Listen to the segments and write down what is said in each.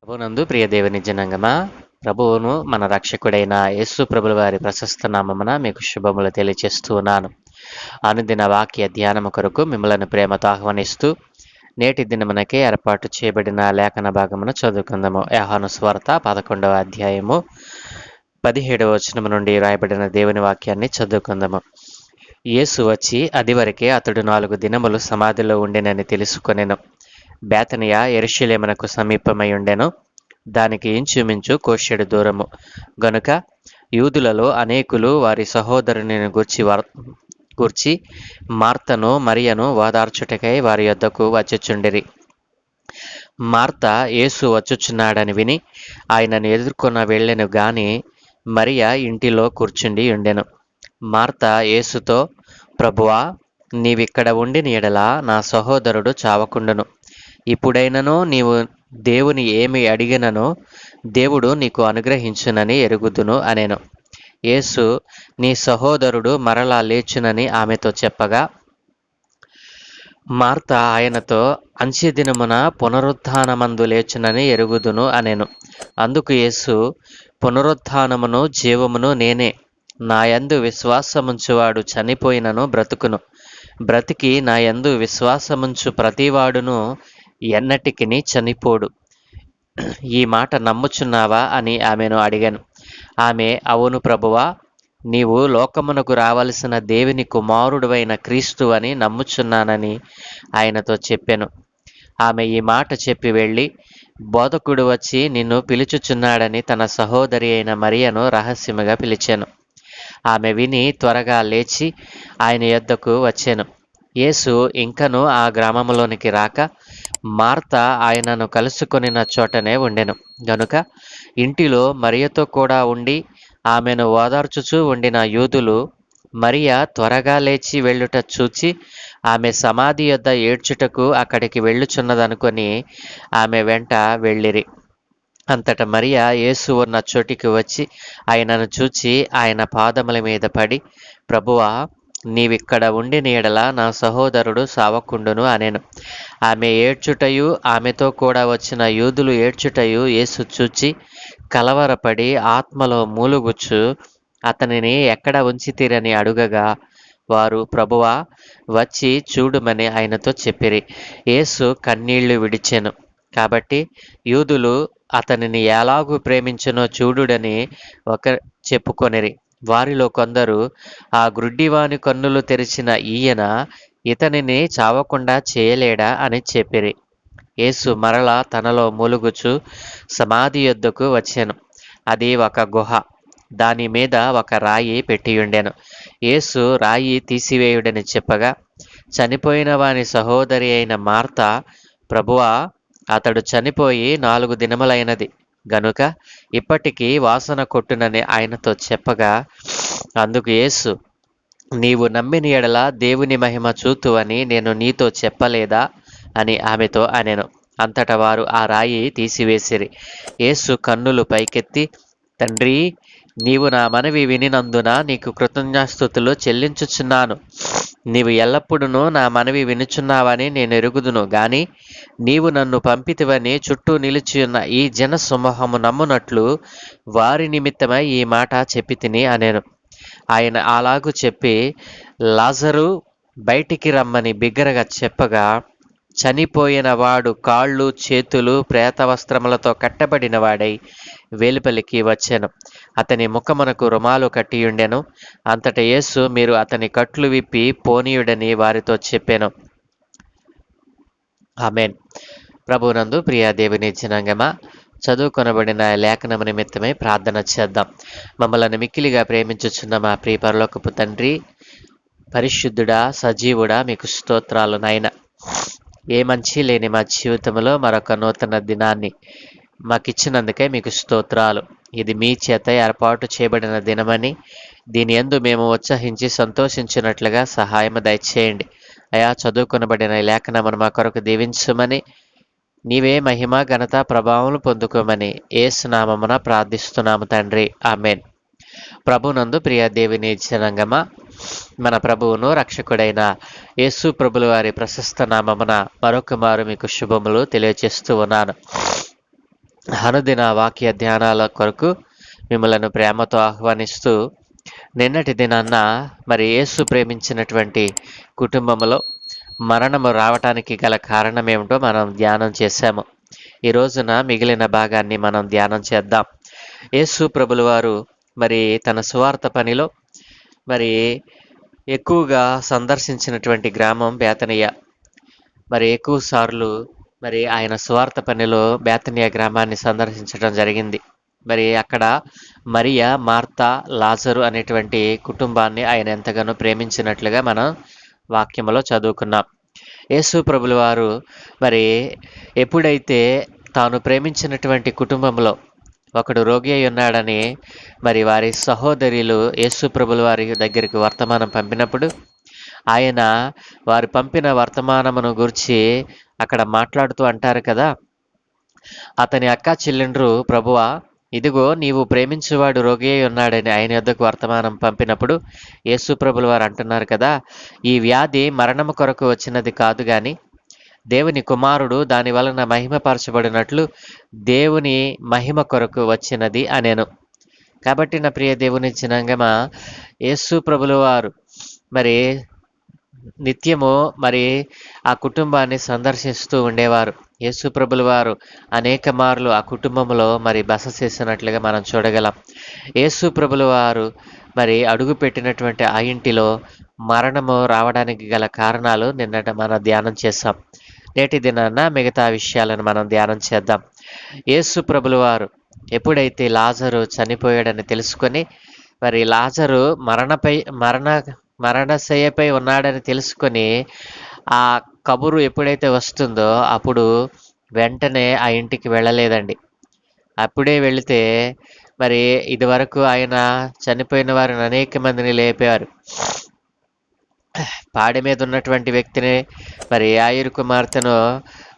ప్రభునందు ప్రియ దేవుని జనాంగమా, ప్రభువును మన రక్షకుడైన యేసు ప్రభుల వారి ప్రశస్త నామమున మీకు శుభములు తెలియచేస్తూ ఉన్నాను. అనుదిన వాక్య ధ్యానము కొరకు మిమ్మల్ని ప్రేమతో ఆహ్వానిస్తూ నేటి దినమునకే ఏర్పాటు చేయబడిన లేఖన భాగమును చదువుకుందాము. యోహాను సువార్త 11వ అధ్యాయము 17వ వచనము నుండి రాయబడిన దేవుని వాక్యాన్ని చదువుకుందాము. యేసు వచ్చి అదివరకే అతడు 4 దినములు సమాధిలో ఉండెనని తెలుసుకొనెను. బేతనియ యెరూషలేమునకు సమీపమై ఉండెను. దానికి ఇంచుమించు కోషెడు దూరము గనుక యూదులలో అనేకులు వారి సహోదరుని గూర్చి మార్తను మరియను ఓదార్చుటకై వారి యొద్దకు వచ్చుచుండిరి. మార్త యేసు వచ్చుచున్నాడని విని ఆయనను ఎదుర్కొన్న వెళ్ళెను గాని మరియ ఇంటిలో కూర్చుండి ఉండెను. మార్త యేసుతో, ప్రభువా, నీవిక్కడ ఉండిన యెడల నా సహోదరుడు చావకుండును. ఇప్పుడైనను నీవు దేవుని ఏమి అడిగిననో దేవుడు నీకు అనుగ్రహించునని ఎరుగుదును అనెను. యేసు, నీ సహోదరుడు మరలా లేచునని ఆమెతో చెప్పగా, మార్త ఆయనతో, అంత్యదినమున పునరుత్థానమందు లేచునని ఎరుగుదును అనెను. అందుకు యేసు, పునరుత్థానమును జీవమును నేనే. నా యందు విశ్వాసముంచువాడు చనిపోయినను బ్రతుకును. బ్రతికి నా యందు విశ్వాసముంచు ప్రతివాడును ఎన్నటికిని చనిపోడు. ఈ మాట నమ్ముచున్నావా అని ఆమెను అడిగాను. ఆమె, అవును ప్రభువా, నీవు లోకమునకు రావలసిన దేవుని కుమారుడువైన క్రీస్తు అని నమ్ముచున్నానని ఆయనతో చెప్పెను. ఆమె ఈ మాట చెప్పి వెళ్ళి, బోధకుడు వచ్చి నిన్ను పిలుచుచున్నాడని తన సహోదరి అయిన మరియను రహస్యముగా పిలిచాను. ఆమె విని త్వరగా లేచి ఆయన యొద్దకు వచ్చెను. యేసు ఇంకను ఆ గ్రామములోనికి రాక మార్త ఆయనను కలుసుకొనిన చోటనే ఉండెను. గనుక ఇంటిలో మరియతో కూడా ఉండి ఆమెను ఓదార్చుచూ ఉండిన యూదులు మరియ త్వరగా లేచి వెళ్ళుట చూచి ఆమె సమాధి యొద్ద ఏడ్చుటకు అక్కడికి వెళ్ళుచున్నదనుకొని ఆమె వెంట వెళ్ళిరి. అంతట మరియ యేసు ఉన్న చోటికి వచ్చి ఆయనను చూచి ఆయన పాదముల మీద పడి, ప్రభువా, నీవిక్కడ ఉండిన యెడల నా సహోదరుడు సావకుండును అనెను. ఆమె ఏడ్చుటయు ఆమెతో కూడా వచ్చిన యూదులు ఏడ్చుటయు యేసు చూచి కలవరపడి ఆత్మలో మూలుగుచ్చు అతనిని ఎక్కడ ఉంచితిరని అడుగగా, వారు, ప్రభువా, వచ్చి చూడుమని ఆయనతో చెప్పిరి. యేసు కన్నీళ్లు విడిచెను. కాబట్టి యూదులు అతనిని ఎలాగూ ప్రేమించునో చూడుడని చెప్పుకొనిరి. వారిలో కొందరు, ఆ గ్రుడ్డివాని కన్నులు తెరిచిన ఈయన ఇతనిని చావకుండా చేయలేడా అని చెప్పిరి. యేసు మరలా తనలో మూలుగుచు సమాధి యొద్దకు వచ్చెను. అది ఒక గుహ. దాని మీద ఒక రాయి పెట్టియుండెను. యేసు రాయి తీసివేయుడని చెప్పగా, చనిపోయిన వాని సహోదరి అయిన మార్త, ప్రభువా, అతడు చనిపోయి 4 దినములైనది గనుక ఇప్పటికీ వాసన కొట్టునని ఆయనతో చెప్పగా, అందుకు యేసు, నీవు నమ్మిన యెడల దేవుని మహిమ చూతువని నేను నీతో చెప్పలేదా అని ఆమెతో అనెను. అంతటా వారు ఆ రాయి తీసివేసిరి. యేసు కన్నులు పైకెత్తి, తండ్రి, నీవు నా మనవి వినినందున నీకు కృతజ్ఞాస్తుతులు చెల్లించుచున్నాను. నీవు ఎల్లప్పుడూ నా మనవి వినుచున్నావని నేను ఎరుగుదును గాని నీవు నన్ను పంపితివని చుట్టూ నిలిచియున్న ఈ జన సమూహము నమ్మునట్లు వారి నిమిత్తమై ఈ మాట చెప్పి తిని అనెను. ఆయన అలాగూ చెప్పి లాజరు బయటికి రమ్మని బిగ్గరగా చెప్పగా, చనిపోయిన వాడు కాళ్ళు చేతులు ప్రేత వస్త్రములతో కట్టబడిన వాడై వెలుపలికి వచ్చెను. అతని ముఖమునకు రుమాలు కట్టియుండెను. అంతట యేసు, మీరు అతని కట్లు విప్పి పోనీయుడని వారితో చెప్పెను. ఆమేన్. ప్రభునందు ప్రియ దేవుని జనాంగమా, చదువుకొనబడిన లేఖనము నిమిత్తమై ప్రార్థన చేద్దాం. మమ్మల్ని మిక్కిలిగా ప్రేమించుచున్న మా ప్రియ పరలోకపు తండ్రి, పరిశుద్ధుడా, సజీవుడా, మీకు స్తోత్రాలు నాయన. ఏ మంచి లేని మా జీవితంలో మరొక నూతన దినాన్ని మాకిచ్చినందుకే మీకు స్తోత్రాలు. ఇది మీ చేత ఏర్పాటు చేయబడిన దినమని దీని యందు మేము ఉత్సహించి సంతోషించినట్లుగా సహాయం దయచేయండి. అయా, చదువుకొనబడిన లేఖనమును మా కొరకు దీవించమని, నీవే మహిమ ఘనత ప్రభావములు పొందుకోమని యేసు నామమున ప్రార్థిస్తున్నాము తండ్రి. ఆమేన్. ప్రభునందు ప్రియ దేవుని జనాంగమా, మన ప్రభువును రక్షకుడైన యేసు ప్రభుల వారి ప్రశస్త నామమున మరొక మారు మీకు శుభములు తెలియజేస్తూ ఉన్నాను. అనుదిన వాక్య ధ్యానాల కొరకు మిమ్మలను ప్రేమతో ఆహ్వానిస్తూ నిన్నటి దినాన్న మరి యేసు ప్రేమించినటువంటి కుటుంబంలో మరణము రావటానికి గల కారణం ఏమిటో మనం ధ్యానం చేశాము. ఈ రోజున మిగిలిన భాగాన్ని మనం ధ్యానం చేద్దాం. యేసు ప్రభుల వారు మరి తన సువార్త పనిలో మరి ఎక్కువగా సందర్శించినటువంటి గ్రామం బేతనియ. మరి ఎక్కువ సార్లు మరి ఆయన సువార్త పనిలో బేతనియా గ్రామాన్ని సందర్శించడం జరిగింది. మరి అక్కడ మరియ, మార్తా, లాజరు అనేటువంటి కుటుంబాన్ని ఆయన ఎంతగానో ప్రేమించినట్లుగా మనం వాక్యములో చదువుకున్నాం. యేసు ప్రభుల వారు మరి ఎప్పుడైతే తాను ప్రేమించినటువంటి కుటుంబంలో ఒకడు రోగి అయి ఉన్నాడని మరి వారి సహోదరులు యేసు ప్రభుల వారి దగ్గరికి వర్తమానం పంపినప్పుడు ఆయన వారు పంపిన వర్తమానమును గురించి అక్కడ మాట్లాడుతూ అంటారు కదా, అతని అక్క చెల్లెండ్రు, ప్రభువా ఇదిగో నీవు ప్రేమించువాడు రోగి అయి ఉన్నాడని ఆయన యొద్దకు వర్తమానం పంపినప్పుడు యేసు ప్రభుల వారు అంటున్నారు కదా, ఈ వ్యాధి మరణము కొరకు వచ్చినది కాదు గాని దేవుని కుమారుడు దాని వలన మహిమపరచబడినట్లు దేవుని మహిమ కొరకు వచ్చినది అనేను. కాబట్టి నా ప్రియ దేవుని జనాంగమా, యేసు ప్రభుల వారు మరి నిత్యము మరి ఆ కుటుంబాన్ని సందర్శిస్తూ ఉండేవారు. యేసు ప్రభుల వారు అనేక మార్లు ఆ కుటుంబంలో మరి బస చేసినట్లుగా మనం చూడగలం. యేసు ప్రభుల వారు మరి అడుగు పెట్టినటువంటి ఆ ఇంటిలో మరణము రావడానికి గల కారణాలు నిన్నట మనం ధ్యానం చేశాం. నేటి దినాన మిగతా విషయాలను మనం ధ్యానం చేద్దాం. యేసు ప్రభుల వారు ఎప్పుడైతే లాజరు చనిపోయాడని తెలుసుకొని మరి లాజరు మరణశయ్యపై ఉన్నాడని తెలుసుకొని ఆ కబురు ఎప్పుడైతే వస్తుందో అప్పుడు వెంటనే ఆ ఇంటికి వెళ్ళలేదండి. అప్పుడే వెళితే మరి ఇదివరకు ఆయన చనిపోయిన వారిని అనేక మందిని లేపారు. పాడె మీద ఉన్నటువంటి వ్యక్తిని మరి యాయిరు కుమార్తెను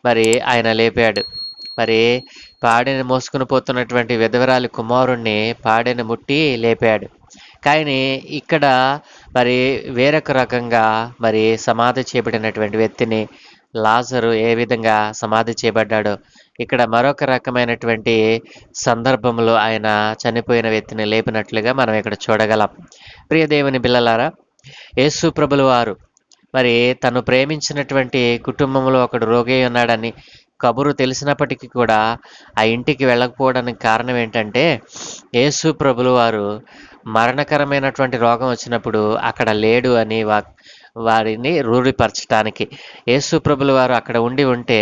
మరి ఆయన లేపాడు. మరి పాడెని మోసుకుని పోతున్నటువంటి విధవరాలి కుమారుణ్ణి పాడెని ముట్టి లేపాడు. కానీ ఇక్కడ మరి వేరొక రకంగా మరి సమాధి చేయబడినటువంటి వ్యక్తిని లాజరు ఏ విధంగా సమాధి చేయబడ్డాడో ఇక్కడ మరొక రకమైనటువంటి సందర్భంలో ఆయన చనిపోయిన వ్యక్తిని లేపినట్లుగా మనం ఇక్కడ చూడగలం. ప్రియ దేవుని బిడ్డలారా, యేసు ప్రభుల వారు మరి తను ప్రేమించినటువంటి కుటుంబంలో ఒకడు రోగి ఉన్నాడని కబురు తెలిసినప్పటికీ కూడా ఆ ఇంటికి వెళ్ళకపోవడానికి కారణం ఏంటంటే, యేసు ప్రభుల వారు మరణకరమైనటువంటి రోగం వచ్చినప్పుడు అక్కడ లేడు అని వారిని రూఢిపరచటానికి. యేసు ప్రభుల వారు అక్కడ ఉంటే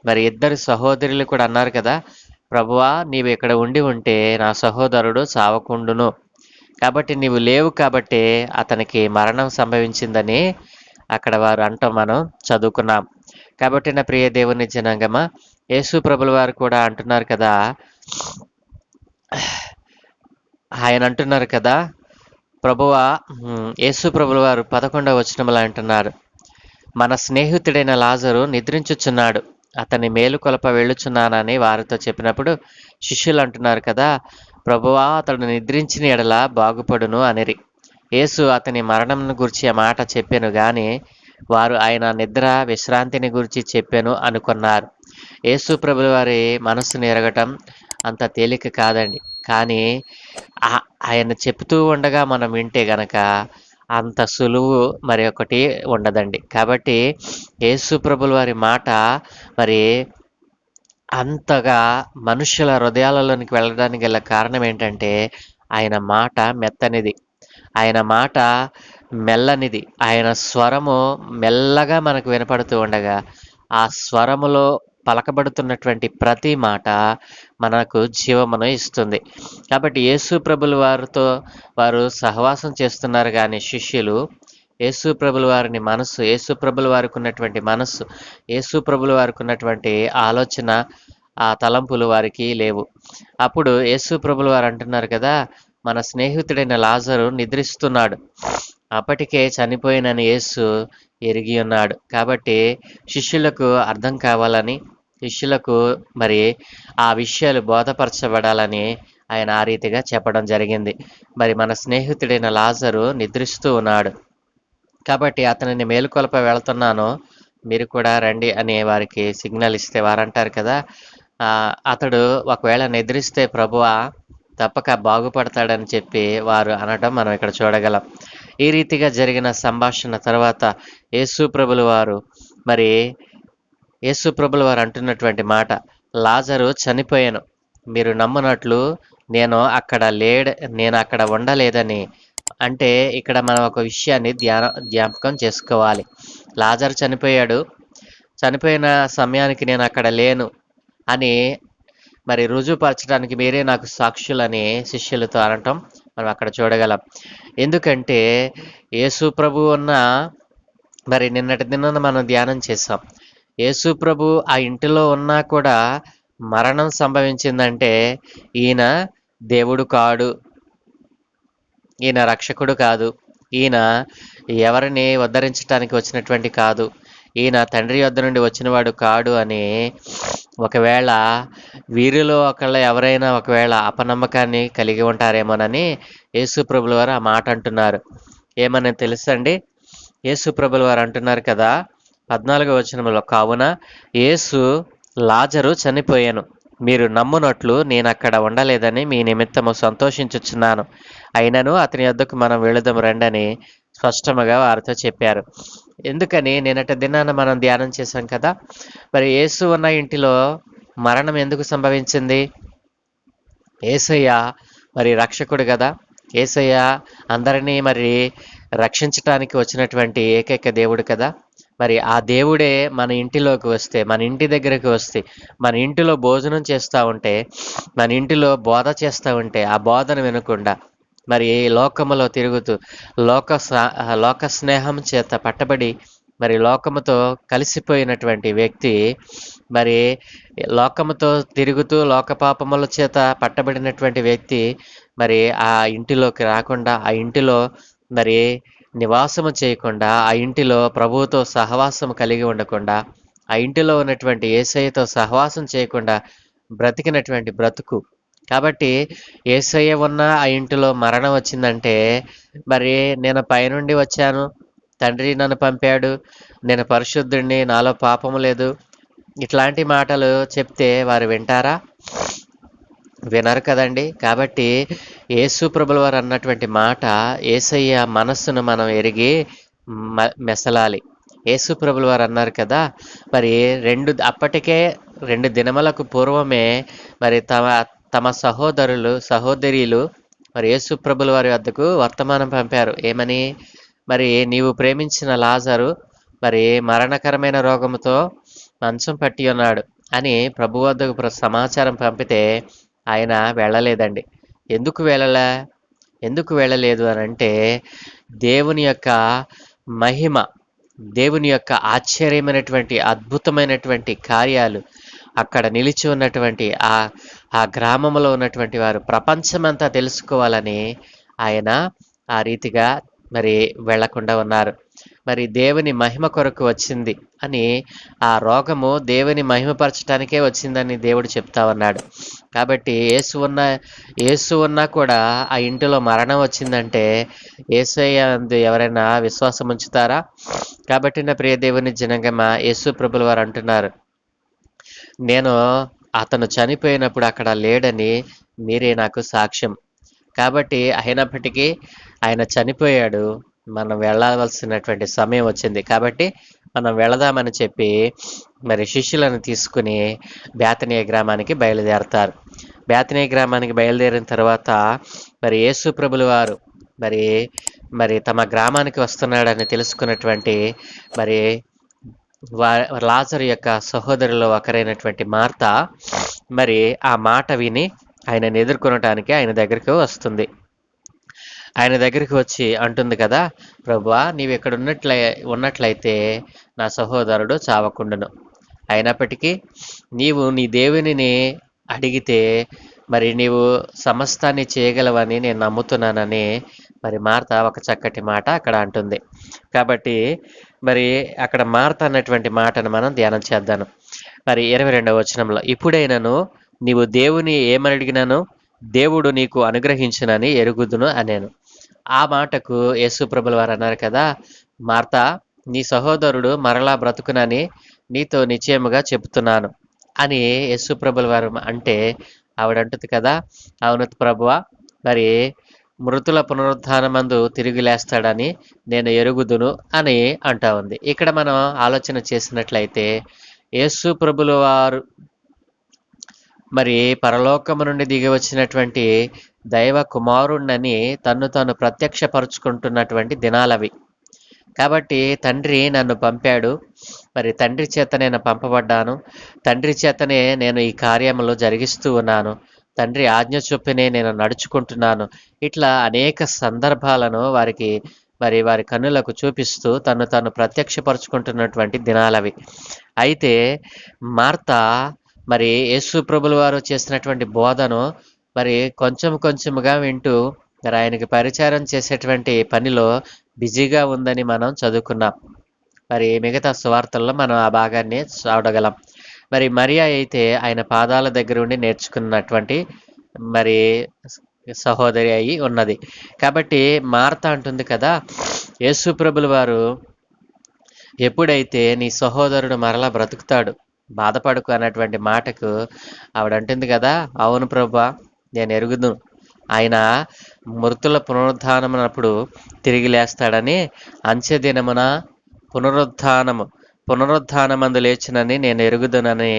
మరి ఇద్దరు సహోదరులు కూడా అన్నారు కదా, ప్రభువా నీవు ఇక్కడ ఉంటే నా సహోదరుడు చావకుండును, కాబట్టి నీవు లేవు కాబట్టి అతనికి మరణం సంభవించిందని అక్కడ వారు అంటాం మనం చదువుకున్నాం. కాబట్టి నా ప్రియ దేవుని జనాంగమా, యేసు ప్రభుల వారు కూడా అంటున్నారు కదా, ఆయన అంటున్నారు కదా, ప్రభువా యేసు ప్రభుల వారు 11వ వచనంలో అంటున్నారు, మన స్నేహితుడైన లాజరు నిద్రించుచున్నాడు, అతని మేలుకొలప వెళ్ళుచున్నానని వారితో చెప్పినప్పుడు శిష్యులు అంటున్నారు కదా, ప్రభువా అతడు నిద్రించిన ఎడల బాగుపడును అనిరి. యేసు అతని మరణంను గురించి ఆ మాట చెప్పాను గాని వారు ఆయన నిద్ర విశ్రాంతిని గురించి చెప్పాను అనుకున్నారు. యేసు ప్రభుల వారి మనస్సును ఎరగటం అంత తేలిక కాదండి. కానీ ఆయన చెప్తూ ఉండగా మనం వింటే గనక అంత సులువు మరి ఒకటి ఉండదండి. కాబట్టి యేసు ప్రభుల వారి మాట మరి అంతగా మనుషుల హృదయాలలోనికి వెళ్ళడానికి గల కారణం ఏంటంటే, ఆయన మాట మెత్తనిది, ఆయన మాట మెల్లనిది, ఆయన స్వరము మెల్లగా మనకు వినపడుతూ ఉండగా ఆ స్వరములో పలకబడుతున్నటువంటి ప్రతి మాట మనకు జీవమును ఇస్తుంది. కాబట్టి యేసు ప్రభుల వారితో వారు సహవాసం చేస్తున్నారు కానీ శిష్యులు యేసు ప్రభుల వారిని మనస్సు, యేసు ప్రభుల వారికి ఉన్నటువంటి మనస్సు, యేసు ప్రభుల వారికి ఉన్నటువంటి ఆలోచన, ఆ తలంపులు వారికి లేవు. అప్పుడు యేసు ప్రభుల వారు అంటున్నారు కదా, మన స్నేహితుడైన లాజరు నిద్రిస్తున్నాడు, అప్పటికే చనిపోయినని యేసు ఎరిగి ఉన్నాడు. కాబట్టి శిష్యులకు అర్థం కావాలని, శిష్యులకు మరి ఆ విషయాలు బోధపరచబడాలని ఆయన ఆ రీతిగా చెప్పడం జరిగింది. మరి మన స్నేహితుడైన లాజరు నిద్రిస్తూ ఉన్నాడు, కాబట్టి అతనిని మేలుకొలప వెళ్తున్నాను, మీరు కూడా రండి అని వారికి సిగ్నల్ ఇస్తే వారంటారు కదా, అతడు ఒకవేళ నిద్రిస్తే ప్రభువా తప్పక బాగుపడతాడని చెప్పి వారు అనటం మనం ఇక్కడ చూడగలం. ఈ రీతిగా జరిగిన సంభాషణ తర్వాత యేసు ప్రభుల వారు మరి యేసు ప్రభుల వారు అంటున్నటువంటి మాట, లాజరు చనిపోయాను, మీరు నమ్మునట్లు నేను అక్కడ ఉండలేదని. అంటే ఇక్కడ మనం ఒక విషయాన్ని జ్ఞాపకం చేసుకోవాలి. లాజరు చనిపోయాడు, చనిపోయిన సమయానికి నేను అక్కడ లేను అని మరి రుజువుపరచడానికి మీరే నాకు సాక్షులని శిష్యులతో అనటం మనం అక్కడ చూడగలం. ఎందుకంటే యేసు ప్రభు ఉన్న మరి నిన్నటి దినాన మనం ధ్యానం చేసాం. యేసు ప్రభు ఆ ఇంటిలో ఉన్నా కూడా మరణం సంభవించిందంటే ఈయన దేవుడు కాడు, ఈయన రక్షకుడు కాదు, ఈయన ఎవరిని ఉద్ధరించడానికి వచ్చినటువంటి కాదు, ఈయన తండ్రి వద్ద నుండి వచ్చినవాడు కాడు అని ఒకవేళ వీరిలో ఒకళ్ళు ఎవరైనా ఒకవేళ అపనమ్మకాన్ని కలిగి ఉంటారేమోనని యేసు ప్రభుల వారు ఆ మాట అంటున్నారు. ఏమని తెలుసండి? యేసు ప్రభుల వారు అంటున్నారు కదా 14వ వచనంలో, కావున యేసు లాజరు చనిపోయాను, మీరు నమ్మునట్లు నేను అక్కడ ఉండలేదని మీ నిమిత్తము సంతోషించుచున్నాను, అయినను అతని వద్దకు మనం వెళుదాం రండని స్పష్టముగా వారితో చెప్పారు. ఎందుకని నిన్నటి దినాన మనం ధ్యానం చేశాం కదా, మరి యేసు ఉన్న ఇంటిలో మరణం ఎందుకు సంభవించింది? యేసయ్య మరి రక్షకుడు కదా, యేసయ్య అందరినీ మరి రక్షించటానికి వచ్చినటువంటి ఏకైక దేవుడు కదా. మరి ఆ దేవుడే మన ఇంటిలోకి వస్తే, మన ఇంటి దగ్గరికి వస్తే, మన ఇంటిలో భోజనం చేస్తూ ఉంటే, మన ఇంటిలో బోధ చేస్తూ ఉంటే ఆ బోధన వినకుండా మరి లోకములో తిరుగుతూ లోక స్నేహం చేత పట్టబడి మరి లోకముతో కలిసిపోయినటువంటి వ్యక్తి, మరి లోకముతో తిరుగుతూ లోక పాపముల చేత పట్టబడినటువంటి వ్యక్తి మరి ఆ ఇంటిలోకి రాకుండా, ఆ ఇంటిలో మరి నివాసము చేయకుండా, ఆ ఇంటిలో ప్రభువుతో సహవాసం కలిగి ఉండకుండా, ఆ ఇంటిలో ఉన్నటువంటి యేసయ్యతో సహవాసం చేయకుండా బ్రతికినటువంటి బ్రతుకు. కాబట్టి యేసయ్య ఉన్న ఆ ఇంటిలో మరణం వచ్చిందంటే మరి నేను పైనుండి వచ్చాను, తండ్రి నన్ను పంపాడు, నేను పరిశుద్ధుడిని, నాలో పాపము లేదు, ఇట్లాంటి మాటలు చెప్తే వారు వింటారా? వినరు కదండి. కాబట్టి యేసు ప్రభుల వారు అన్నటువంటి మాట, యేసయ్య మనస్సును మనం ఎరిగి మెసలాలి. యేసు ప్రభుల వారు అన్నారు కదా, మరి అప్పటికే 2 దినములకు పూర్వమే మరి తమ సహోదరీలు మరి యేసు ప్రభుల వారి వద్దకు వర్తమానం పంపారు. ఏమని? మరి నీవు ప్రేమించిన లాజరు మరి మరణకరమైన రోగముతో మంచం పట్టి ఉన్నాడు అని ప్రభు వద్దకు సమాచారం పంపితే ఆయన వెళ్ళలేదండి. ఎందుకు వెళ్ళలేదు అని అంటే, దేవుని యొక్క మహిమ, దేవుని యొక్క ఆశ్చర్యమైనటువంటి అద్భుతమైనటువంటి కార్యాలు అక్కడ నిలిచి ఉన్నటువంటి ఆ గ్రామంలో ఉన్నటువంటి వారు ప్రపంచమంతా తెలుసుకోవాలని ఆయన ఆ రీతిగా మరి వెళ్లకుండా ఉన్నారు. మరి దేవుని మహిమ కొరకు వచ్చింది అని, ఆ రోగము దేవుని మహిమపరచడానికే వచ్చిందని దేవుడు చెప్తా ఉన్నాడు. కాబట్టి యేసు ఉన్నా కూడా ఆ ఇంటిలో మరణం వచ్చిందంటే యేసయ్య యందు ఎవరైనా విశ్వాసం ఉంచుతారా? కాబట్టి నా ప్రియ దేవుని జనాంగమా, యేసు ప్రభుల వారు అంటున్నారు, నేను అతను చనిపోయినప్పుడు అక్కడ లేడని మీరే నాకు సాక్ష్యం. కాబట్టి అయినప్పటికీ ఆయన చనిపోయాడు, మనం వెళ్ళవలసినటువంటి సమయం వచ్చింది, కాబట్టి మనం వెళదామని చెప్పి మరి శిష్యులను తీసుకుని బేతనీయ గ్రామానికి బయలుదేరతారు. బేతనీయ గ్రామానికి బయలుదేరిన తర్వాత మరి యేసు ప్రభుల వారు మరి తమ గ్రామానికి వస్తున్నాడని తెలుసుకున్నటువంటి మరి లాజరు యొక్క సహోదరులో ఒకరైనటువంటి మార్త మరి ఆ మాట విని ఆయనను ఎదుర్కొనటానికి ఆయన దగ్గరికి వస్తుంది. ఆయన దగ్గరికి వచ్చి అంటుంది కదా, ప్రభువా నీవు ఇక్కడ ఉన్నట్లయితే నా సహోదరుడు చావకుండును, అయినప్పటికీ నీవు నీ దేవునిని అడిగితే మరి నీవు సమస్తాన్ని చేయగలవని నేను నమ్ముతున్నానని మరి మార్త ఒక చక్కటి మాట అక్కడ అంటుంది. కాబట్టి మరి అక్కడ మార్త అన్నటువంటి మాటను మనం ధ్యానం చేద్దాం. మరి 22వ వచనంలో, ఇప్పుడైనను నీవు దేవుని ఏమని అడిగినాను దేవుడు నీకు అనుగ్రహించునని ఎరుగుదును అనేను. ఆ మాటకు యేసు ప్రభుల వారు అన్నారు కదా, మార్త నీ సహోదరుడు మరలా బ్రతుకునని నీతో నిశ్చయముగా చెబుతున్నాను, అని యేసు ప్రభుల వారు అంటే ఆవిడంటుంది కదా, అవును ప్రభువా, మరి మృతుల పునరుత్థానమందు తిరిగి లేస్తాడని నేను ఎరుగుదును అని అంటా ఉంది. ఇక్కడ మనం ఆలోచన చేసినట్లయితే యేసు ప్రభుల వారు మరి పరలోకము నుండి దిగి వచ్చినటువంటి దైవ కుమారుణ్ణని తన్ను తాను ప్రత్యక్షపరుచుకుంటున్నటువంటి దినాలవి. కాబట్టి తండ్రి నన్ను పంపాడు, మరి తండ్రి చేత నేను పంపబడ్డాను, తండ్రి చేతనే నేను ఈ కార్యములు జరిగిస్తూ ఉన్నాను, తండ్రి ఆజ్ఞ చొప్పునే నేను నడుచుకుంటున్నాను. ఇట్లా అనేక సందర్భాలను వారికి మరి వారి కన్నులకు చూపిస్తూ తను తాను ప్రత్యక్షపరుచుకుంటున్నటువంటి దినాలవి. అయితే మార్త మరి యేసు ప్రభుల వారు చేసినటువంటి బోధను మరి కొంచెం కొంచెముగా వింటూ మరి ఆయనకి పరిచారం చేసేటువంటి పనిలో బిజీగా ఉందని మనం చదువుకున్నాం. మరి మిగతా సువార్తల్లో మనం ఆ భాగాన్ని చూడగలం. మరి మరియా అయితే ఆయన పాదాల దగ్గర ఉండి నేర్చుకున్నటువంటి మరి సహోదరి అయి ఉన్నది. కాబట్టి మార్త అంటుంది కదా, యేసు ప్రభుల వారు ఎప్పుడైతే నీ సహోదరుడు మరలా బ్రతుకుతాడు, బాధపడకు అన్నటువంటి మాటకు ఆవిడంటుంది కదా, అవును ప్రభువా, నేను ఎరుగుదును, ఆయన మృతుల పునరుద్ధానమునప్పుడు తిరిగి లేస్తాడని, అంచె దినమున పునరుద్ధానమందు లేచినని నేను ఎరుగుదునని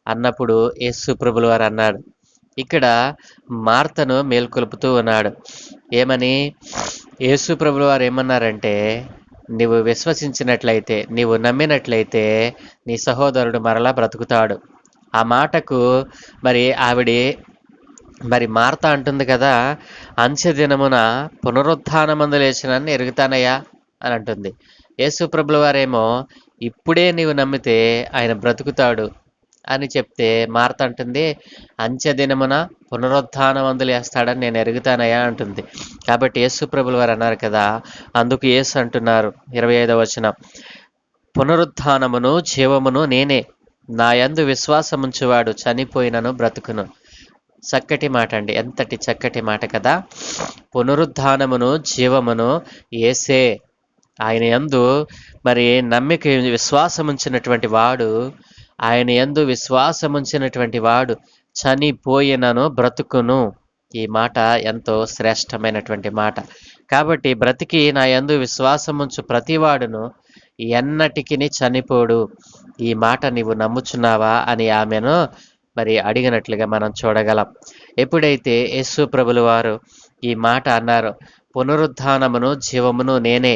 అన్నప్పుడు యేసు ప్రభుల వారు అన్నాడు. ఇక్కడ మార్తను మేల్కొలుపుతూ ఉన్నాడు. ఏమని? యేసు ప్రభుల వారు ఏమన్నారంటే, నీవు విశ్వసించినట్లయితే, నీవు నమ్మినట్లయితే నీ సహోదరుడు మరలా బ్రతుకుతాడు. ఆ మాటకు మరి మార్త అంటుంది కదా, అంచె దినమున పునరుత్థానమందు లేచినని ఎరుగుతానయ్యా అని అంటుంది. యేసు ప్రభుల వారేమో ఇప్పుడే నీవు నమ్మితే ఆయన బ్రతుకుతాడు అని చెప్తే మార్త అంటుంది, అంచె దినమున పునరుత్థానమందు లేస్తాడని నేను ఎరుగుతానయ్యా అంటుంది. కాబట్టి యేసు ప్రభుల వారు అన్నారు కదా, అందుకు యేసు అంటున్నారు 25వ వచనం, పునరుత్థానమును జీవమును నేనే, నా యందు విశ్వాసముంచువాడు చనిపోయినను బ్రతుకును. చక్కటి మాట అండి, ఎంతటి చక్కటి మాట కదా. పునరుత్థానమును జీవమును యేసే. ఆయన యందు మరి నమ్మిక విశ్వాసముంచినటువంటి వాడు, ఆయన యందు విశ్వాసముంచినటువంటి వాడు చనిపోయినను బ్రతుకును. ఈ మాట ఎంతో శ్రేష్టమైనటువంటి మాట. కాబట్టి బ్రతికి నా యందు విశ్వాసముంచు ప్రతివాడును ఎన్నటికిని చనిపోడు. ఈ మాట నీవు నమ్ముచున్నావా అని ఆమెను మరి అడిగినట్లుగా మనం చూడగలం. ఎప్పుడైతే యేసు ప్రభుల వారు ఈ మాట అన్నారో, పునరుత్థానమును జీవమును నేనే,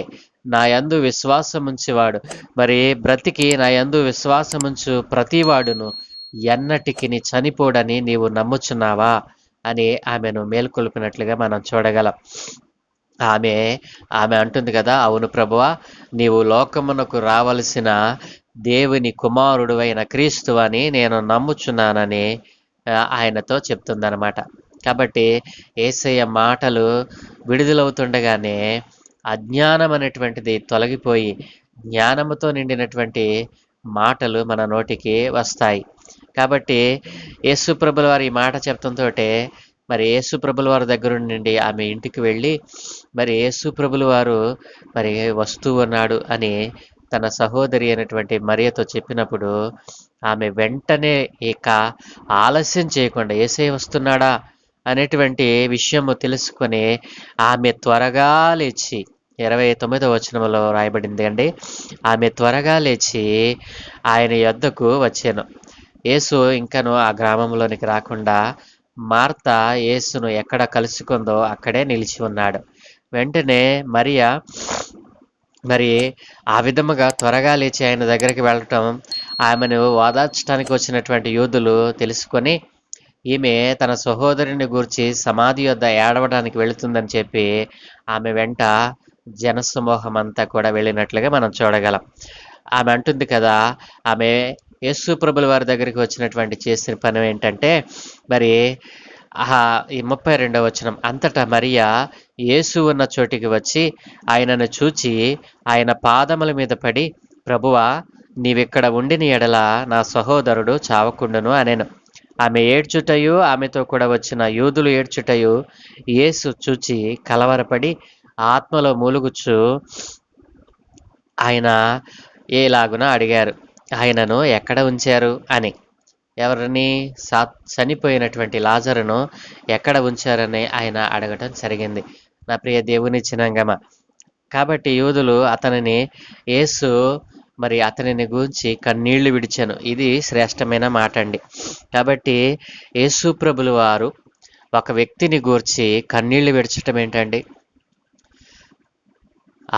నా యందు విశ్వాసముంచేవాడు మరి బ్రతికి నా యందు విశ్వాసముంచు ప్రతివాడును ఎన్నటికిని చనిపోడని నీవు నమ్ముచున్నావా అని ఆమెను మేల్కొల్పినట్లుగా మనం చూడగలం. ఆమె అంటుంది కదా, అవును ప్రభువా, నీవు లోకమునకు రావలసిన దేవుని కుమారుడు అయిన క్రీస్తు అని నేను నమ్ముచున్నానని ఆయనతో చెప్తుందనమాట. కాబట్టి యేసయ్య మాటలు విడుదలవుతుండగానే అజ్ఞానం అనేటువంటిది తొలగిపోయి జ్ఞానముతో నిండినటువంటి మాటలు మన నోటికి వస్తాయి. కాబట్టి యేసు ప్రభుల వారు ఈ మాట చెప్తుంతో మరి యేసు ప్రభుల వారి దగ్గర నుండి ఆమె ఇంటికి వెళ్ళి మరి యేసు ప్రభుల వారు మరి వస్తూ ఉన్నాడు అని తన సహోదరి అయినటువంటి మరియతో చెప్పినప్పుడు ఆమె వెంటనే ఇక ఆలస్యం చేయకుండా యేసయ్య వస్తున్నాడా అనేటువంటి విషయము తెలుసుకొని ఆమె త్వరగా లేచి 29వ వచనంలో రాయబడింది అండి, ఆమె త్వరగా లేచి ఆయన యొద్దకు వచ్చాను. యేసు ఇంకను ఆ గ్రామంలోనికి రాకుండా మార్త యేసును ఎక్కడ కలుసుకుందో అక్కడే నిలిచి ఉన్నాడు. వెంటనే మరియా మరి ఆ విధముగా త్వరగా లేచి ఆయన దగ్గరికి వెళ్ళటం ఆమెను ఓదార్చడానికి వచ్చినటువంటి యూదులు తెలుసుకొని ఈమె తన సహోదరుని గూర్చి సమాధి వద్ద ఏడవడానికి వెళుతుందని చెప్పి ఆమె వెంట జనసమూహం అంతా కూడా వెళ్ళినట్లుగా మనం చూడగలం. ఆమె అంటుంది కదా, ఆమె యేసు ప్రభుల వారి దగ్గరికి వచ్చినటువంటి చేసిన పని ఏంటంటే మరి ఈ 32వ వచనం, అంతటా మరియా యేసు ఉన్న చోటికి వచ్చి ఆయనను చూచి ఆయన పాదముల మీద పడి, ప్రభువా, నీవిక్కడ ఉండిన ఎడల నా సహోదరుడు చావకుండును అనెను. ఆమె ఏడ్చుటయు ఆమెతో కూడా వచ్చిన యూదులు ఏడ్చుటయు యేసు చూచి కలవరపడి ఆత్మలో మూలుగుచ్చు ఆయన ఏలాగున అడిగారు, ఆయనను ఎక్కడ ఉంచారు అని. ఎవరిని చనిపోయినటువంటి లాజరును ఎక్కడ ఉంచారని ఆయన అడగటం జరిగింది. నా ప్రియ దేవుని జనాంగమ, కాబట్టి యూదులు అతనిని యేసు అతనిని గూర్చి కన్నీళ్లు విడిచెను. ఇది శ్రేష్టమైన మాట అండి. కాబట్టి యేసు ప్రభులు వారు ఒక వ్యక్తిని గూర్చి కన్నీళ్లు విడచటం ఏంటండి?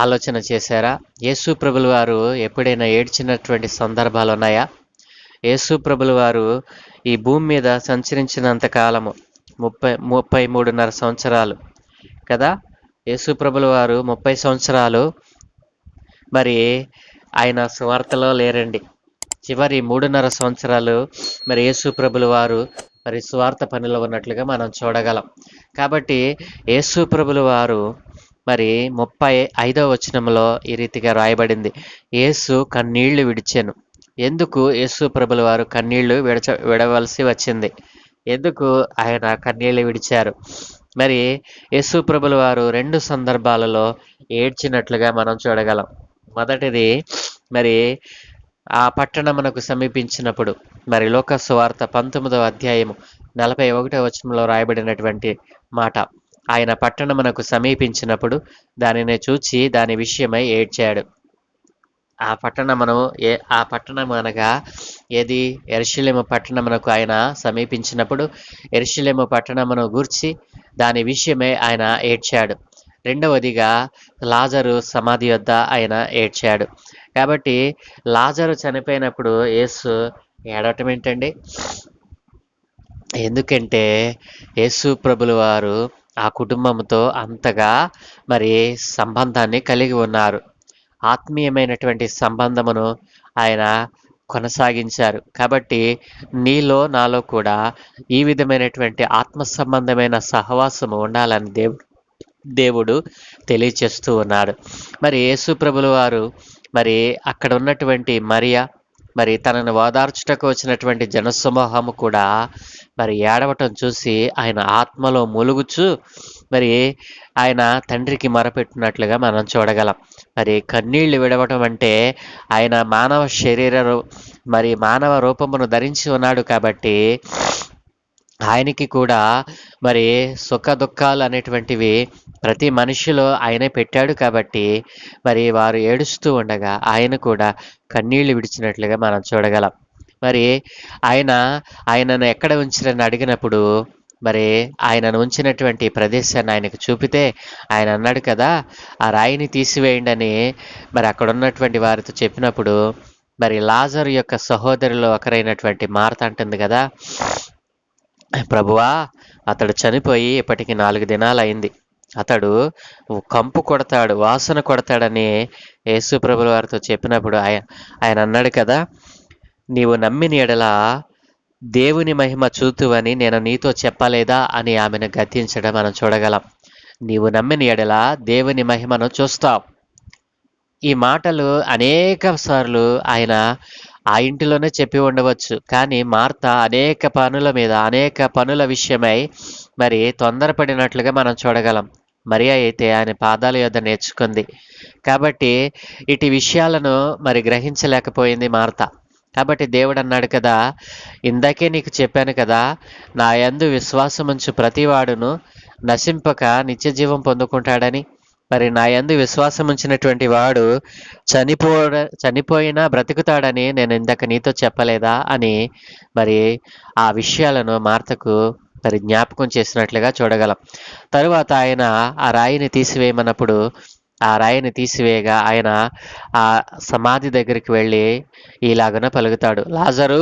ఆలోచన చేశారా? యేసు ప్రభుల వారు ఎప్పుడైనా ఏడ్చినటువంటి సందర్భాలు ఉన్నాయా? యేసు ప్రభుల వారు ఈ భూమి మీద సంచరించినంత కాలము 33.5 సంవత్సరాలు కదా. యేసు ప్రభుల వారు 30 సంవత్సరాలు ఆయన సువార్తలో లేరండి. చివరి 3.5 సంవత్సరాలు యేసు ప్రభుల వారు సువార్త పనిలో ఉన్నట్లుగా మనం చూడగలం. కాబట్టి యేసు ప్రభుల వారు 35వ వచనంలో ఈ రీతిగా రాయబడింది, యేసు కన్నీళ్లు విడిచెను. ఎందుకు యేసు ప్రభుల వారు కన్నీళ్లు విడవలసి వచ్చింది? ఎందుకు ఆయన కన్నీళ్లు విడిచారు? యేసు ప్రభుల వారు 2 సందర్భాలలో ఏడ్చినట్లుగా మనం చూడగలం. మొదటిది ఆ పట్టణమునకు సమీపించినప్పుడు, లోకా సువార్త 19వ అధ్యాయము 41వ వచనంలో రాయబడినటువంటి మాట, ఆయన పట్టణమునకు సమీపించినప్పుడు దానిని చూచి దాని విషయమై ఏడ్చాడు. ఆ పట్టణము అనగా ఏది? యెరూషలేము పట్టణమునకు ఆయన సమీపించినప్పుడు యెరూషలేము పట్టణమును గూర్చి దాని విషయమై ఆయన ఏడ్చాడు. రెండవదిగా లాజరు సమాధి వద్ద ఆయన ఏడ్చాడు. కాబట్టి లాజరు చనిపోయినప్పుడు యేసు ఏడవటం ఏంటండి? ఎందుకంటే యేసు ప్రభుల వారు ఆ కుటుంబంతో అంతగా సంబంధాన్ని కలిగి ఉన్నారు. ఆత్మీయమైనటువంటి సంబంధమును ఆయన కొనసాగించారు. కాబట్టి నీలో నాలో కూడా ఈ విధమైనటువంటి ఆత్మ సంబంధమైన సహవాసము ఉండాలని దేవుడు తెలియచేస్తూ ఉన్నాడు. యేసు ప్రభుల వారు అక్కడ ఉన్నటువంటి మరియా తనను ఓదార్చుటకు వచ్చినటువంటి జనసమూహము కూడా ఏడవటం చూసి ఆయన ఆత్మలో మూలుగుచు ఆయన తండ్రికి మొరపెట్టినట్లుగా మనం చూడగలం. కన్నీళ్లు విడవటం అంటే ఆయన మానవ మానవ రూపమును ధరించి ఉన్నాడు కాబట్టి ఆయనకి కూడా సుఖ దుఃఖాలు అనేటువంటివి ప్రతి మనిషిలో ఆయనే పెట్టాడు కాబట్టి వారు ఏడుస్తూ ఉండగా ఆయన కూడా కన్నీళ్లు విడిచినట్లుగా మనం చూడగలం. ఆయనను ఎక్కడ ఉంచారని అడిగినప్పుడు ఆయనను ఉంచినటువంటి ప్రదేశాన్ని ఆయనకు చూపితే ఆయన అన్నాడు కదా, ఆ రాయిని తీసివేయండి అని అక్కడ ఉన్నటువంటి వారితో చెప్పినప్పుడు లాజరు యొక్క సహోదరులో ఒకరైనటువంటి మార్త అంటుంది కదా, ప్రభువా, అతడు చనిపోయి ఇప్పటికి 4 దినాలు అయింది. అతడు కంపు కొడతాడు, వాసన కొడతాడని యేసు ప్రభుల వారితో చెప్పినప్పుడు ఆయన అన్నాడు కదా, నీవు నమ్మిన ఎడల దేవుని మహిమ చూతువని నేను నీతో చెప్పలేదా అని ఆమెను గద్దించడం మనం చూడగలం. నీవు నమ్మిన ఎడల దేవుని మహిమను చూస్తావు. ఈ మాటలు అనేక సార్లు ఆయన ఆ ఇంటిలోనే చెప్పి ఉండవచ్చు. కానీ మార్త అనేక పనుల విషయమై తొందరపడినట్లుగా మనం చూడగలం. మరియా అయితే ఆయన పాదాల యొద్ద నేర్చుకుంది కాబట్టి ఇటు విషయాలను గ్రహించలేకపోయింది మార్త. కాబట్టి దేవుడు అన్నాడు కదా, ఇందాకే నీకు చెప్పాను కదా, నా యందు విశ్వాసముంచు ప్రతివాడును నశింపక నిత్య జీవం పొందుకుంటాడని. నా యందు విశ్వాసం ఉంచినటువంటి వాడు చనిపోయినా బ్రతుకుతాడని నేను ఇందాక నీతో చెప్పలేదా అని ఆ విషయాలను మార్తకు జ్ఞాపకం చేసినట్లుగా చూడగలం. తరువాత ఆయన ఆ రాయిని తీసివేయమన్నప్పుడు ఆ రాయిని తీసివేయగా ఆయన ఆ సమాధి దగ్గరికి వెళ్ళి ఇలాగన పలుకుతాడు, లాజరు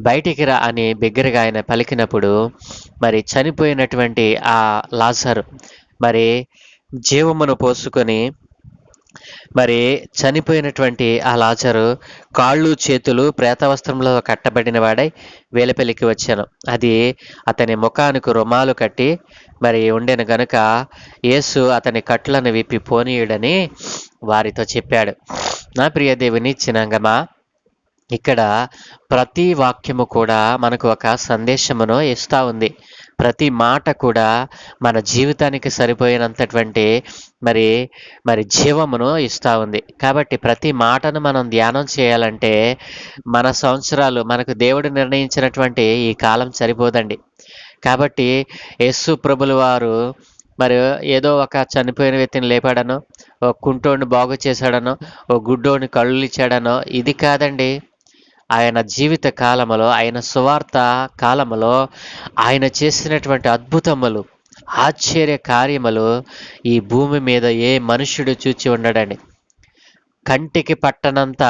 బయటికి రా అని బిగ్గరగా ఆయన పలికినప్పుడు చనిపోయినటువంటి ఆ లాజరు జీవమును పోసుకొని చనిపోయినటువంటి ఆ లాజరు కాళ్ళు చేతులు ప్రేతవస్త్రంలో కట్టబడిన వాడై వేలపెలికి వచ్చాను. అది అతని ముఖానికి రుమాలు కట్టి ఉండెను గనుక యేసు అతని కట్లను విప్పి పోనీయుడని వారితో చెప్పాడు. నా ప్రియ దేవుని చినంగమా, ఇక్కడ ప్రతి వాక్యము కూడా మనకు ఒక సందేశమును ఇస్తూ ఉంది. ప్రతి మాట కూడా మన జీవితానికి సరిపోయినంతటువంటి మరి మరి జీవమును ఇస్తా ఉంది. కాబట్టి ప్రతి మాటను మనం ధ్యానం చేయాలంటే మన సంవత్సరాలు మనకు దేవుడు నిర్ణయించినటువంటి ఈ కాలం సరిపోదండి. కాబట్టి యేసు ప్రభుల వారు మరి ఏదో ఒక చనిపోయిన వ్యక్తిని లేపాడనో, ఓ కుంటోడిని బాగు చేశాడనో, ఓ గుడ్డోడిని కళ్ళు ఇచ్చాడనో ఇది కాదండి. ఆయన జీవిత కాలములో, ఆయన సువార్త కాలములో ఆయన చేసినటువంటి అద్భుతములు, ఆశ్చర్య కార్యములు ఈ భూమి మీద ఏ మనుష్యుడు చూచి ఉండడండి. కంటికి పట్టనంత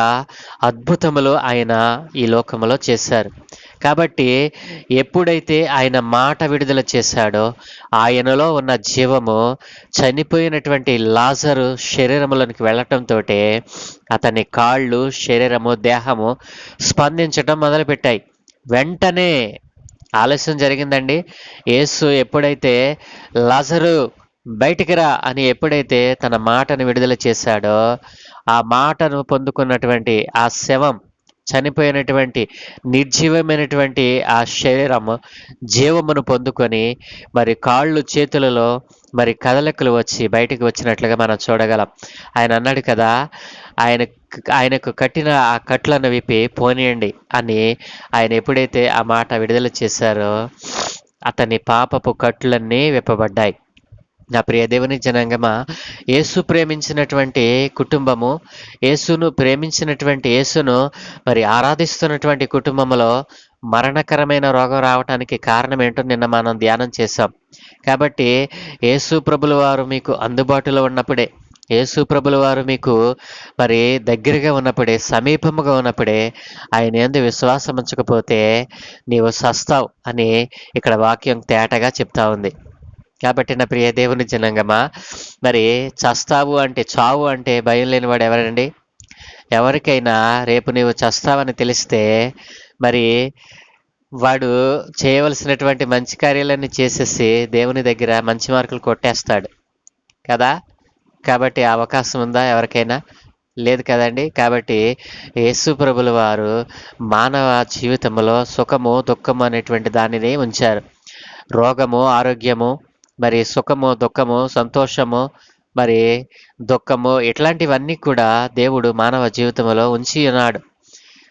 అద్భుతములు ఆయన ఈ లోకములో చేశారు. కాబట్టి ఎప్పుడైతే ఆయన మాట విడుదల చేశాడో ఆయనలో ఉన్న జీవము చనిపోయినటువంటి లాజరు శరీరములోనికి వెళ్ళటంతో అతని కాళ్ళు, శరీరము, దేహము స్పందించటం మొదలుపెట్టాయి. వెంటనే ఆలస్యం జరిగిందండి. యేసు ఎప్పుడైతే లాజరు బయటికి రా అని ఎప్పుడైతే తన మాటను విడుదల చేశాడో ఆ మాటను పొందుకున్నటువంటి ఆ శవం, చనిపోయినటువంటి నిర్జీవమైనటువంటి ఆ శరీరము జీవమును పొందుకొని మరి కాళ్ళు చేతులలో మరి కదలికలు వచ్చి బయటికి వచ్చినట్లుగా మనం చూడగలం. ఆయన అన్నాడు కదా, ఆయనకు కట్టిన ఆ కట్లను విప్పి పోనీయండి అని ఆయన ఎప్పుడైతే ఆ మాట విడుదల చేశారో అతని పాపపు కట్లన్నీ విప్పబడ్డాయి. నా ప్రియ దేవుని జనాంగమా, యేసు ప్రేమించినటువంటి కుటుంబము, యేసును ప్రేమించినటువంటి యేసును మరి ఆరాధిస్తున్నటువంటి కుటుంబంలో మరణకరమైన రోగం రావటానికి కారణం ఏంటో నిన్న మనం ధ్యానం చేశాం. కాబట్టి యేసు ప్రభుల వారు మీకు అందుబాటులో ఉన్నప్పుడే, యేసు ప్రభుల వారు మీకు మరి దగ్గరగా ఉన్నప్పుడే, సమీపముగా ఉన్నప్పుడే ఆయన యందు విశ్వాసం ఉంచకపోతే నీవు సస్తావు అని ఇక్కడ వాక్యం తేటగా చెప్తా ఉంది. కాబట్టి నా ప్రియ దేవుని జనాంగమా, మరి చస్తావు అంటే, చావు అంటే భయం లేనివాడు ఎవరండి? ఎవరికైనా రేపు నీవు చస్తావని తెలిస్తే మరి వాడు చేయవలసినటువంటి మంచి కార్యాలన్నీ చేసేసి దేవుని దగ్గర మంచి మార్కులు కొట్టేస్తాడు కదా. కాబట్టి ఆ అవకాశం ఉందా ఎవరికైనా? లేదు కదండి. కాబట్టి యేసు ప్రభుల వారు మానవ జీవితంలో సుఖము, దుఃఖము అనేటువంటి దానిని ఉంచారు. రోగము, ఆరోగ్యము, మరి సుఖము, దుఃఖము, సంతోషము, మరి దుఃఖము, ఇట్లాంటివన్నీ కూడా దేవుడు మానవ జీవితంలో ఉంచి ఉన్నాడు.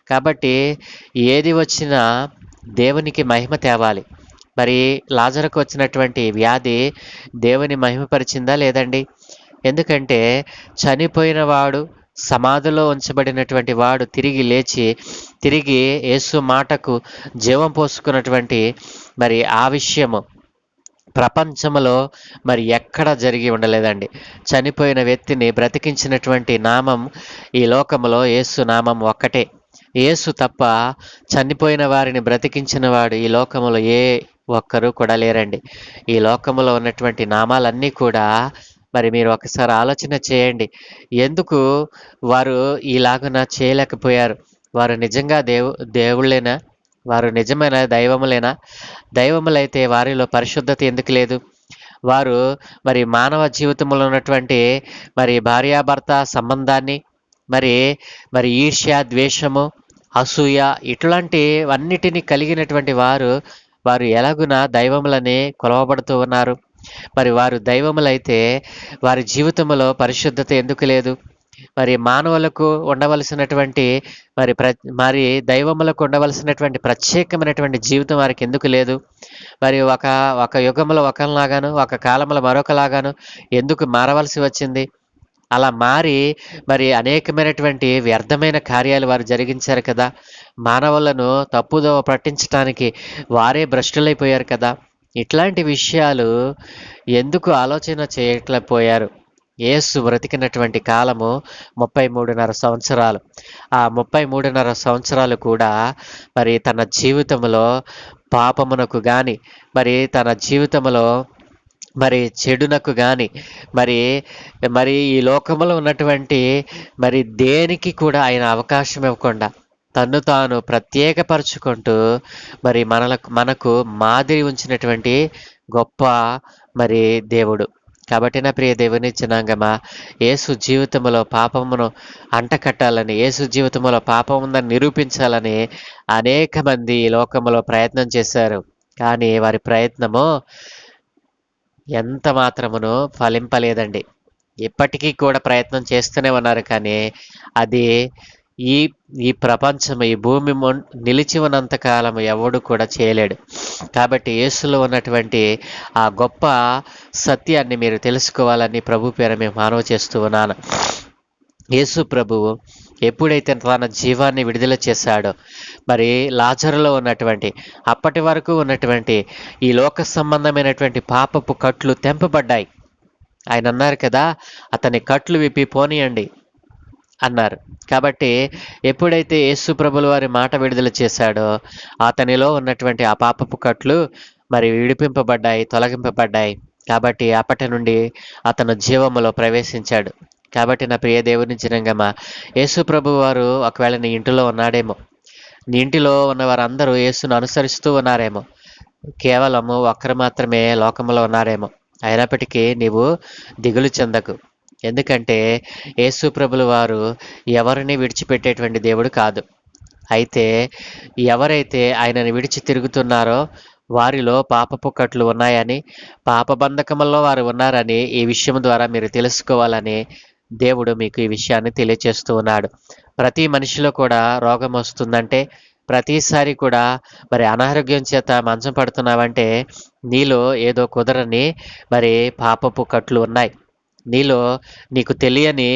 కాబట్టి ఏది వచ్చినా దేవునికి మహిమ తేవాలి. మరి లాజరుకు వచ్చినటువంటి వ్యాధి దేవుని మహిమపరిచిందా లేదండి? ఎందుకంటే చనిపోయిన వాడు, సమాధిలో ఉంచబడినటువంటి వాడు తిరిగి లేచి తిరిగి యేసు మాటకు జీవం పోసుకున్నటువంటి మరి ఆ విషయము ప్రపంచంలో మరి ఎక్కడ జరిగి ఉండలేదండి. చనిపోయిన వ్యక్తిని బ్రతికించినటువంటి నామం ఈ లోకములో యేసు నామం ఒక్కటే. యేసు తప్ప చనిపోయిన వారిని బ్రతికించిన వాడు ఈ లోకములో ఏ ఒక్కరు కూడా లేరండి. ఈ లోకములో ఉన్నటువంటి నామాలన్నీ కూడా మరి మీరు ఒకసారి ఆలోచన చేయండి. ఎందుకు వారు ఇలాగున చేయలేకపోయారు? వారు నిజంగా దేవుళ్ళేనా? వారు నిజమైన దైవములేనా? దైవములైతే వారిలో పరిశుద్ధత ఎందుకు లేదు? వారు మరి మానవ జీవితంలో ఉన్నటువంటి మరి భార్యాభర్త సంబంధాన్ని మరి మరి ఈర్ష్య, ద్వేషము, అసూయ ఇట్లాంటివన్నిటిని కలిగినటువంటి వారు ఎలాగున దైవములని కొలవబడుతూ ఉన్నారు? మరి వారు దైవములైతే వారి జీవితంలో పరిశుద్ధత ఎందుకు లేదు? మరి మానవులకు ఉండవలసినటువంటి మరి దైవములకు ఉండవలసినటువంటి ప్రత్యేకమైనటువంటి జీవితం వారికి ఎందుకు లేదు? మరి ఒక యుగంలో ఒకలాగాను, ఒక కాలంలో మరొకలాగాను ఎందుకు మారవలసి వచ్చింది? అలా మారి మరి అనేకమైనటువంటి వ్యర్థమైన కార్యాలు వారు జరిగించారు కదా. మానవులను తప్పుదోవ పట్టించడానికి వారే భ్రష్టులైపోయారు కదా. ఇట్లాంటి విషయాలు ఎందుకు ఆలోచన చేయలేకపోయారు? యేసు బ్రతికినటువంటి కాలము 33.5 సంవత్సరాలు. ఆ 33.5 సంవత్సరాలు కూడా మరి తన జీవితంలో పాపమునకు కానీ, మరి తన జీవితంలో మరి చెడునకు కానీ, మరి మరి ఈ లోకంలో ఉన్నటువంటి మరి దేనికి కూడా ఆయన అవకాశం ఇవ్వకుండా తన్ను తాను ప్రత్యేకపరుచుకుంటూ మరి మనకు మాదిరి ఉంచినటువంటి గొప్ప మరి దేవుడు. కాబట్టి నా ప్రియ దేవుని జనాంగమా, యేసు జీవితంలో పాపమును అంటకట్టాలని, యేసు జీవితంలో పాపం ఉందని నిరూపించాలని అనేక మంది ఈ లోకంలో ప్రయత్నం చేశారు. కానీ వారి ప్రయత్నము ఎంత మాత్రమును ఫలింపలేదండి. ఇప్పటికీ కూడా ప్రయత్నం చేస్తూనే ఉన్నారు కానీ అది ఈ ఈ ప్రపంచం, ఈ భూమి నిలిచి ఉన్నంత కాలం ఎవడు కూడా చేయలేడు. కాబట్టి యేసులో ఉన్నటువంటి ఆ గొప్ప సత్యాన్ని మీరు తెలుసుకోవాలని ప్రభు పేర మేము మనవి చేస్తూ ఉన్నాను. యేసు ప్రభువు ఎప్పుడైతే తన జీవాన్ని విడుదల చేశాడో, మరి లాజరులో ఉన్నటువంటి అప్పటి వరకు ఉన్నటువంటి ఈ లోక సంబంధమైనటువంటి పాపపు కట్లు తెంపబడ్డాయి. ఆయన అన్నారు కదా, అతని కట్లు విప్పి పోనీయండి అన్నారు. కాబట్టి ఎప్పుడైతే యేసు ప్రభుల వారి మాట విడుదల చేశాడో, అతనిలో ఉన్నటువంటి ఆ పాపపు కట్లు మరి విడిపింపబడ్డాయి, తొలగింపబడ్డాయి. కాబట్టి అప్పటి నుండి అతను జీవములో ప్రవేశించాడు. కాబట్టి నా ప్రియ దేవుని జనంగమా, యేసు ప్రభు వారు ఒకవేళ నీ ఇంటిలో ఉన్నాడేమో, నీ ఇంటిలో ఉన్న వారందరూ యేసును అనుసరిస్తూ ఉన్నారేమో, కేవలము ఒక్కరు మాత్రమే లోకంలో ఉన్నారేమో. అయినప్పటికీ నీవు దిగులు చెందకు. ఎందుకంటే యేసు ప్రభుల వారు ఎవరిని విడిచిపెట్టేటువంటి దేవుడు కాదు. అయితే ఎవరైతే ఆయనను విడిచి తిరుగుతున్నారో వారిలో పాపపు కట్లు ఉన్నాయని, పాపబంధకములో వారు ఉన్నారని ఈ విషయం ద్వారా మీరు తెలుసుకోవాలని దేవుడు మీకు ఈ విషయాన్ని తెలియచేస్తూ ఉన్నాడు. ప్రతి మనిషిలో కూడా రోగం వస్తుందంటే, ప్రతిసారి కూడా మరి అనారోగ్యం చేత మంచం పడుతున్నావంటే నీలో ఏదో కుదరని మరి పాపపు కట్లు ఉన్నాయి. నీలో నీకు తెలియని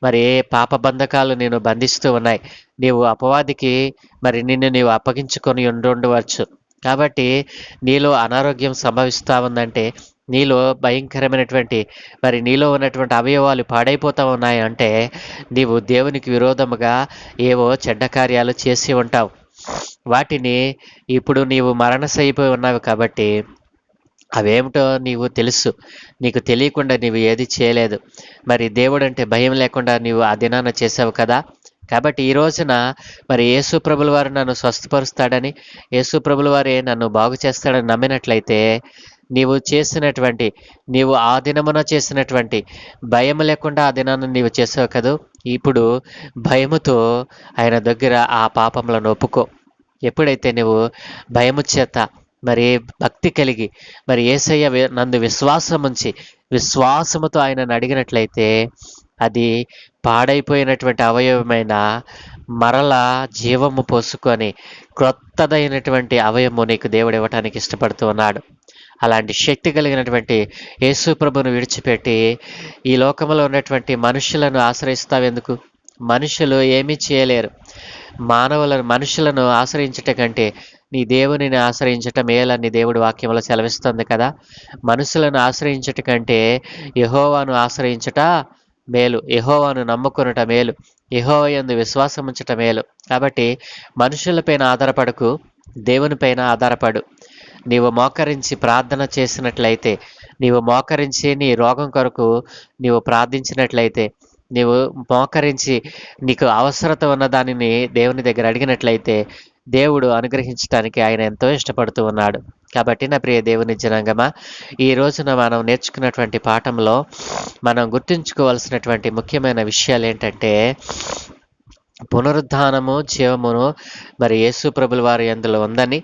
మరి పాప బంధకాలు నేను బంధిస్తూ ఉన్నాయి. నీవు అపవాదికి మరి నిన్ను నీవు అప్పగించుకొని ఉండవచ్చు. కాబట్టి నీలో అనారోగ్యం సంభవిస్తూ ఉందంటే, నీలో భయంకరమైనటువంటి మరి నీలో ఉన్నటువంటి అవయవాలు పాడైపోతూ ఉన్నాయి అంటే, నీవు దేవునికి విరోధముగా ఏవో చెడ్డ కార్యాలు చేసి ఉంటావు. వాటిని ఇప్పుడు నీవు మరణశయ్యపోయి ఉన్నావు కాబట్టి అవేమిటో నీవు తెలుసు. నీకు తెలియకుండా నీవు ఏది చేయలేదు. మరి దేవుడు అంటే భయం లేకుండా నీవు ఆ దినాన చేసావు కదా. కాబట్టి ఈ రోజున మరి యేసు ప్రభుల వారు నన్ను స్వస్థపరుస్తాడని, యేసు ప్రభుల వారే నన్ను బాగు చేస్తాడని నమ్మినట్లయితే నీవు ఆ దినమున చేసినటువంటి భయం లేకుండా ఆ దినాన్ని నీవు చేసావు కదా. ఇప్పుడు భయముతో ఆయన దగ్గర ఆ పాపములను ఒప్పుకో. ఎప్పుడైతే నువ్వు భయము చేత మరి భక్తి కలిగి మరి యేసయ్య నందు విశ్వాసముతో ఆయనను అడిగినట్లయితే అది పాడైపోయినటువంటి అవయవమైన మరలా జీవము పోసుకొని క్రొత్తదైనటువంటి అవయవము నీకు దేవుడు ఇవ్వటానికి ఇష్టపడుతూ ఉన్నాడు. అలాంటి శక్తి కలిగినటువంటి యేసు ప్రభును విడిచిపెట్టి ఈ లోకంలో ఉన్నటువంటి మనుషులను ఆశ్రయిస్తావెందుకు? మనుషులు ఏమీ చేయలేరు. మనుషులను ఆశ్రయించట కంటే నీ దేవునిని ఆశ్రయించట మేలని దేవుడు వాక్యంలో సెలవిస్తుంది కదా. మనుషులను ఆశ్రయించట కంటే యెహోవాను ఆశ్రయించట మేలు, యెహోవాను నమ్ముకొనుట మేలు, యెహోవా యందు విశ్వాసం ఉంచట మేలు. కాబట్టి మనుషులపైన ఆధారపడకు, దేవునిపైన ఆధారపడు. నీవు మోకరించి ప్రార్థన చేసినట్లయితే, నీవు మోకరించి నీ రోగం కొరకు నీవు ప్రార్థించినట్లయితే, నీవు మోకరించి నీకు అవసరత ఉన్న దానిని దేవుని దగ్గర అడిగినట్లయితే దేవుడు అనుగ్రహించడానికి ఆయన ఎంతో ఇష్టపడుతూ ఉన్నాడు. కాబట్టి నా ప్రియ దేవుని జనాంగమా, ఈ రోజున మనం నేర్చుకున్నటువంటి పాఠంలో మనం గుర్తుంచుకోవాల్సినటువంటి ముఖ్యమైన విషయాలు ఏంటంటే, పునరుద్ధానము జీవమును మరి యేసు ప్రభుల వారి యందులో ఉందని,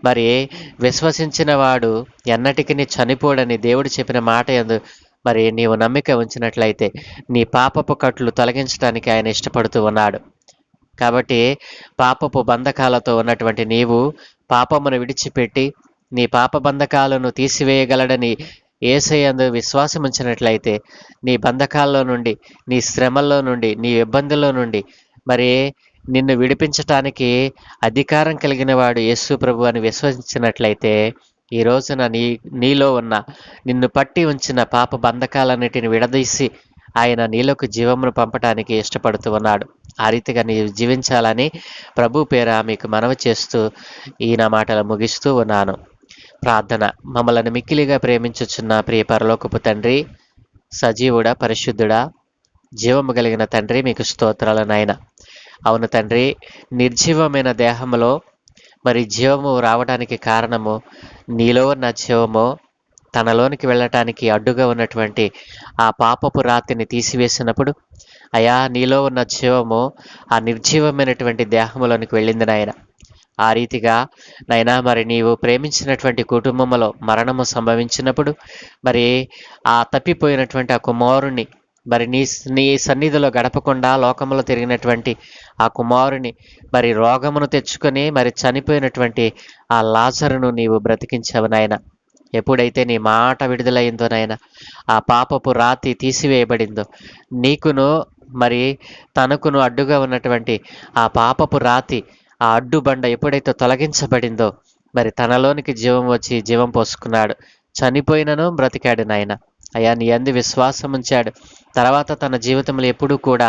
మరి విశ్వసించిన వాడు ఎన్నటికీ చనిపోడని దేవుడు చెప్పిన మాట యందు మరి నీవు నమ్మిక ఉంచినట్లయితే నీ పాపపు కట్లు తొలగించడానికి ఆయన ఇష్టపడుతూ ఉన్నాడు. కాబట్టి పాపపు బంధకాలతో ఉన్నటువంటి నీవు పాపమును విడిచిపెట్టి నీ పాప బంధకాలను తీసివేయగలడని యేసయ్యందు విశ్వాసం ఉంచినట్లయితే నీ బంధకాల్లో నుండి, నీ శ్రమల్లో నుండి, నీ ఇబ్బందుల్లో నుండి మరి నిన్ను విడిపించటానికి అధికారం కలిగిన వాడు యేసు ప్రభు అని విశ్వసించినట్లయితే ఈ రోజున నీలో ఉన్న నిన్ను పట్టి ఉంచిన పాప బంధకాలన్నిటిని విడదీసి ఆయన నీలోకి జీవమును పంపటానికి ఇష్టపడుతూ ఉన్నాడు. ఆ రీతిగా నీవు జీవించాలని ప్రభు పేర మీకు మనవి చేస్తూ ఈ నా మాటలు ముగిస్తూ ఉన్నాను. ప్రార్థన. మమ్మల్ని మిక్కిలిగా ప్రేమించుచున్న ప్రియ పరలోకపు తండ్రి, సజీవుడా, పరిశుద్ధుడా, జీవము కలిగిన తండ్రి, మీకు స్తోత్రాలు నాయన. అవును తండ్రి, నిర్జీవమైన దేహంలో మరి జీవము రావడానికి కారణము నీలో ఉన్న జీవము తనలోనికి వెళ్ళటానికి అడ్డుగా ఉన్నటువంటి ఆ పాపపు రాతిని తీసివేసినప్పుడు అయా నీలో ఉన్న జీవము ఆ నిర్జీవమైనటువంటి దేహంలోనికి వెళ్ళింది నాయన. ఆ రీతిగా నైనా మరి నీవు ప్రేమించినటువంటి కుటుంబంలో మరణము సంభవించినప్పుడు మరి ఆ తప్పిపోయినటువంటి ఆ కుమారుణ్ణి మరి నీ సన్నిధిలో గడపకుండా లోకంలో తిరిగినటువంటి ఆ కుమారుని మరి రోగమును తెచ్చుకొని మరి చనిపోయినటువంటి ఆ లాజరును నీవు బ్రతికించావు నాయన. ఎప్పుడైతే నీ మాట విడుదలైందో నాయన, ఆ పాపపు రాతి తీసివేయబడిందో, నీకును మరి తనకును అడ్డుగా ఉన్నటువంటి ఆ పాపపు రాతి, ఆ అడ్డుబండ ఎప్పుడైతే తొలగించబడిందో మరి తనలోనికి జీవం వచ్చి జీవం పోసుకున్నాడు. చనిపోయినను బ్రతికాడు నాయన. అయ్యా నీ యందు విశ్వాసం ఉంచాడు. తర్వాత తన జీవితంలో ఎప్పుడూ కూడా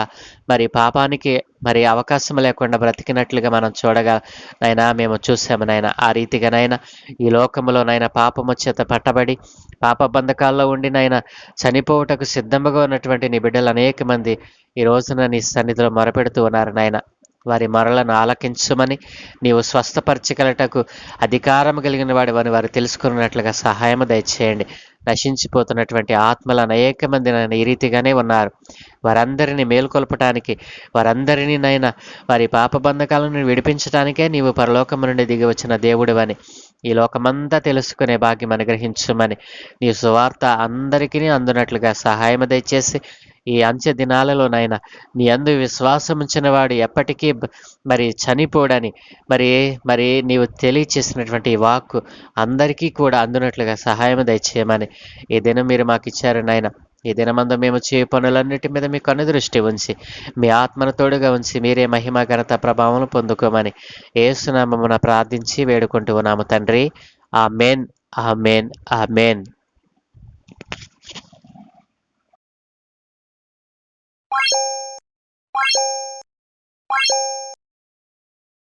మరి పాపానికి మరి అవకాశం లేకుండా బ్రతికినట్లుగా మనం చూడగా నైనా మేము చూసాము నాయన. ఆ రీతిగా నాయన ఈ లోకములో నాయన పాపము చేత పట్టబడి పాప బంధకాల్లో ఉండి నాయన చనిపోవుటకు సిద్ధముగా ఉన్నటువంటి నీ బిడ్డలు అనేక మంది ఈ రోజున నీ సన్నిధిలో మొరపెడుతూ ఉన్నారు నాయన. వారి మొరలను ఆలకించుమని నీవు స్వస్థపరచగలటకు అధికారం కలిగిన వాడివని వారు తెలుసుకున్నట్లుగా సహాయము దయచేయండి. నశించిపోతున్నటువంటి ఆత్మలు అనేక మంది నాయన ఈ రీతిగానే ఉన్నారు. వారందరినీ మేల్కొల్పటానికి, వారందరినీ నైనా వారి పాపబంధకాల నుండి విడిపించటానికే నీవు పరలోకము నుండి దిగి వచ్చిన దేవుడివని ఈ లోకమంతా తెలుసుకునే భాగ్యం అనుగ్రహించుమని నీ సువార్త అందరికీ అందునట్లుగా సహాయము దయచేసి ఈ అంత్య దినాలలోనైనా నీ అందు విశ్వాసం ఉంచిన వాడు ఎప్పటికీ మరి చనిపోడని మరి మరి నీవు తెలియచేసినటువంటి ఈ వాక్కు అందరికీ కూడా అందునట్లుగా సహాయం దయచేయమని ఈ దినం మీరు మాకు ఇచ్చారు నాయన. ఈ దినమందు మేము చేయ పనులన్నిటి మీద మీ కనుదృష్టి ఉంచి మీ ఆత్మను తోడుగా ఉంచి మీరే మహిమ ఘనత ప్రభావం పొందుకోమని ఏసునామమున ప్రార్థించి వేడుకుంటూ ఉన్నాము తండ్రి. ఆమేన్, ఆమేన్, ఆమేన్.